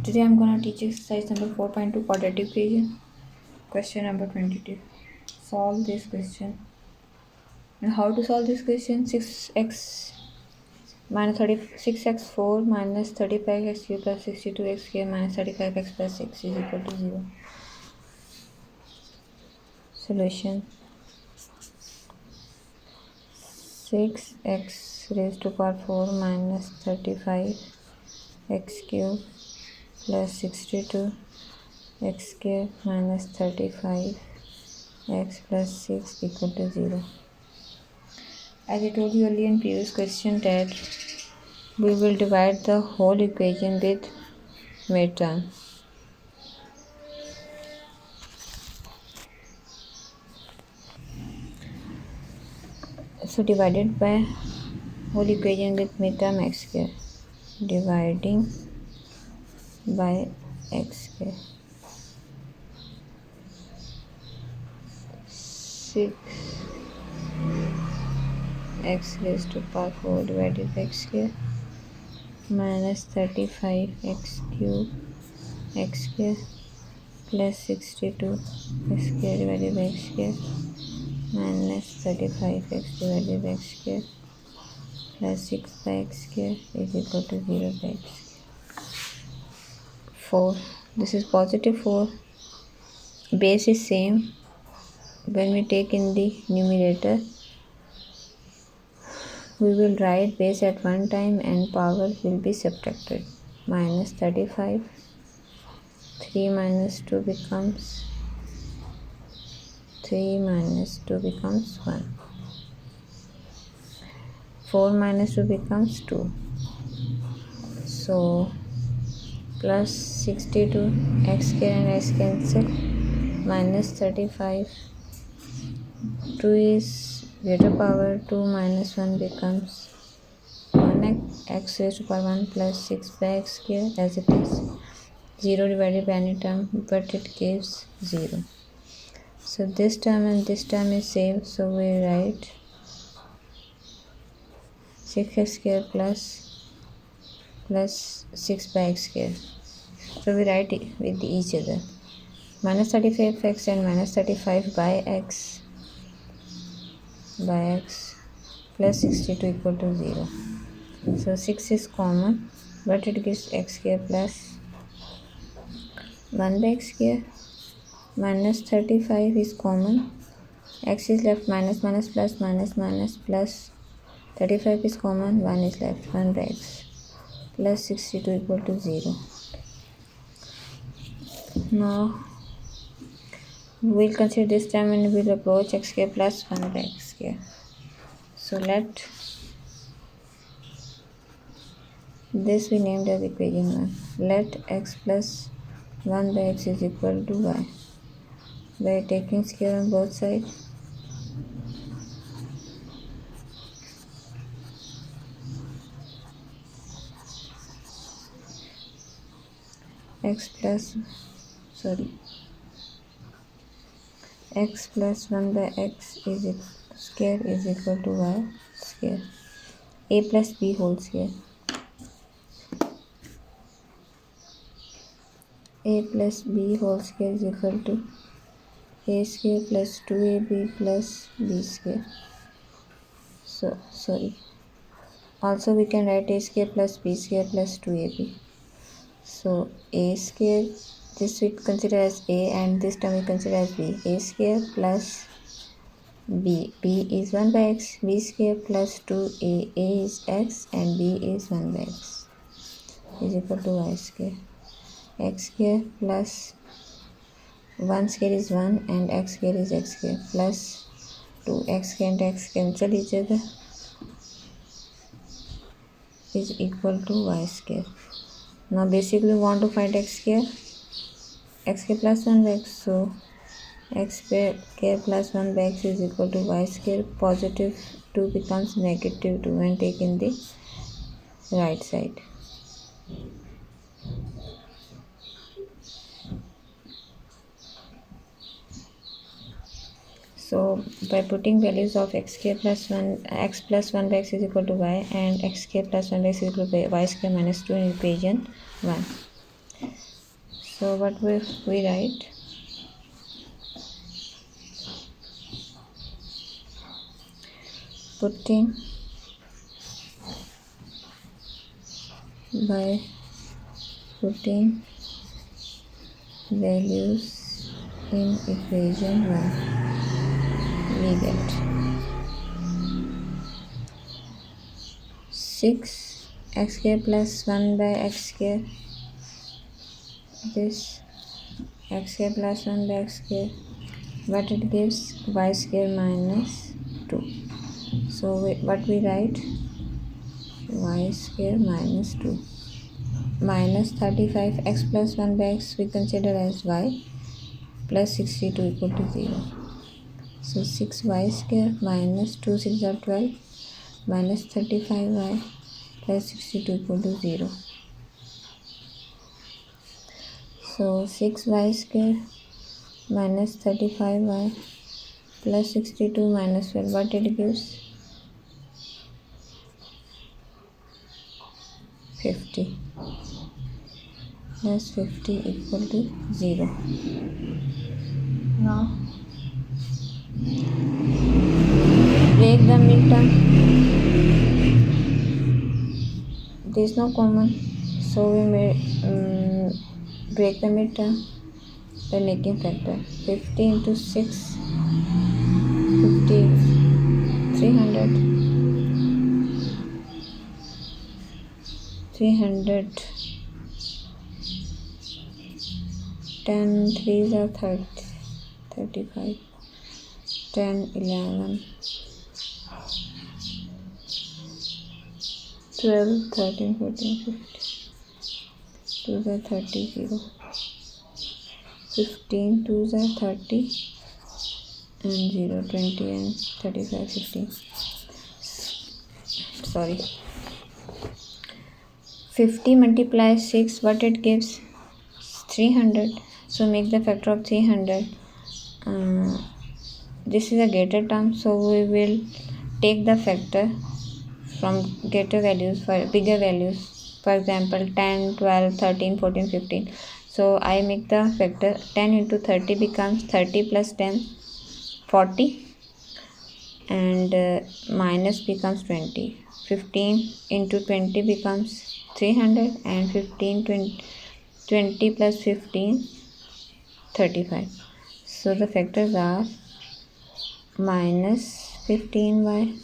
Today I'm gonna teach exercise number 4.2 quadratic equation. Question number 22. Solve this question. And how to solve this question? 6x minus 36x4 minus 35x plus 62x minus 35x plus 6 is equal to 0. Solution. 6x raised to power 4 minus 35x cube plus 62 x square minus 35 x plus 6 equal to 0. As I told you earlier in previous question that we will divide the whole equation with midterm. So divided by whole equation with midterm x square. Dividing by x square. 6 x raised to power 4 divided by x square minus 35 x cube x square plus 62 x square divided by x square minus 35 x divided by x square plus 6 by x square is equal to 0 by x square. 4. This is positive 4. Base is same. When we take in the numerator, we will write base at one time and power will be subtracted. Minus 35. 3 minus 2 becomes 1. 4 minus 2 becomes 2. So plus 62 x square and x cancel minus 35. 2 is greater power, 2 minus 1 becomes 1 x raised to power 1 plus 6 by x square as it is. 0 divided by any term, but it gives 0. So this term and this term is same, so we write 6x square plus 6 by x square. So we write it with each other. Minus 35x and minus 35 by x plus 62 equal to 0. So 6 is common, but it gives x square plus 1 by x square. Minus 35 is common. X is left, minus minus plus minus minus plus 35 is common, 1 is left, 1 by x plus 62 equal to 0. Now we'll consider this time and we'll approach x square plus 1 by x square. So let this be named as equation 1. Let x plus 1 by x is equal to y. By taking square on both sides, x plus 1 by x is square is equal to y square. A plus b whole square. A plus b whole square is equal to a square plus 2ab plus b square. So also we can write a square plus b square plus 2ab. So a square, this we consider as a and this term we consider as b. A square plus b. B is 1 by x. B square plus 2a. A is x and b is 1 by x is equal to y square. X square plus 1 square is 1 and x square is x square plus 2 x square and x cancel each other is equal to y square. Now basically we want to find x square plus 1 by x. So x square plus 1 by x is equal to y square. Positive 2 becomes negative 2 when taken the right side. So by putting values of x plus 1 by x is equal to y and x plus 1 by x is equal to y square minus 2 in equation 1. So what we write? Putting values in equation 1, we get 6 x square plus 1 by x square, this x square plus 1 by x square, but it gives y square minus 2. So what we write? Y square minus 2 minus 35 x plus 1 by x we consider as y plus 62 equal to 0. So 6y square minus 2 6 are 12 minus 35y plus 62 equal to 0. So 6y square minus 35y plus 62 minus 12, what it gives? 50 plus 50 equal to 0. Now break the midterm. There is no common, so we may break the midterm by making factor. 50 into 6, 50, 300, 10 3s are 30, 35, 10, 11, 12, 13, 14, 15, 2s are 30, 0, 15, 2s are 30, and 0, 20 and 35, 15. Sorry. 50 multiplies 6, what it gives? 300. So make the factor of 300. This is a greater term, so we will take the factor from greater values for bigger values. For example, 10, 12, 13, 14, 15. So I make the factor 10 into 30 becomes 30 plus 10, 40, and minus becomes 20. 15 into 20 becomes 300, and 15, 20 plus 15, 35. So the factors are minus 15y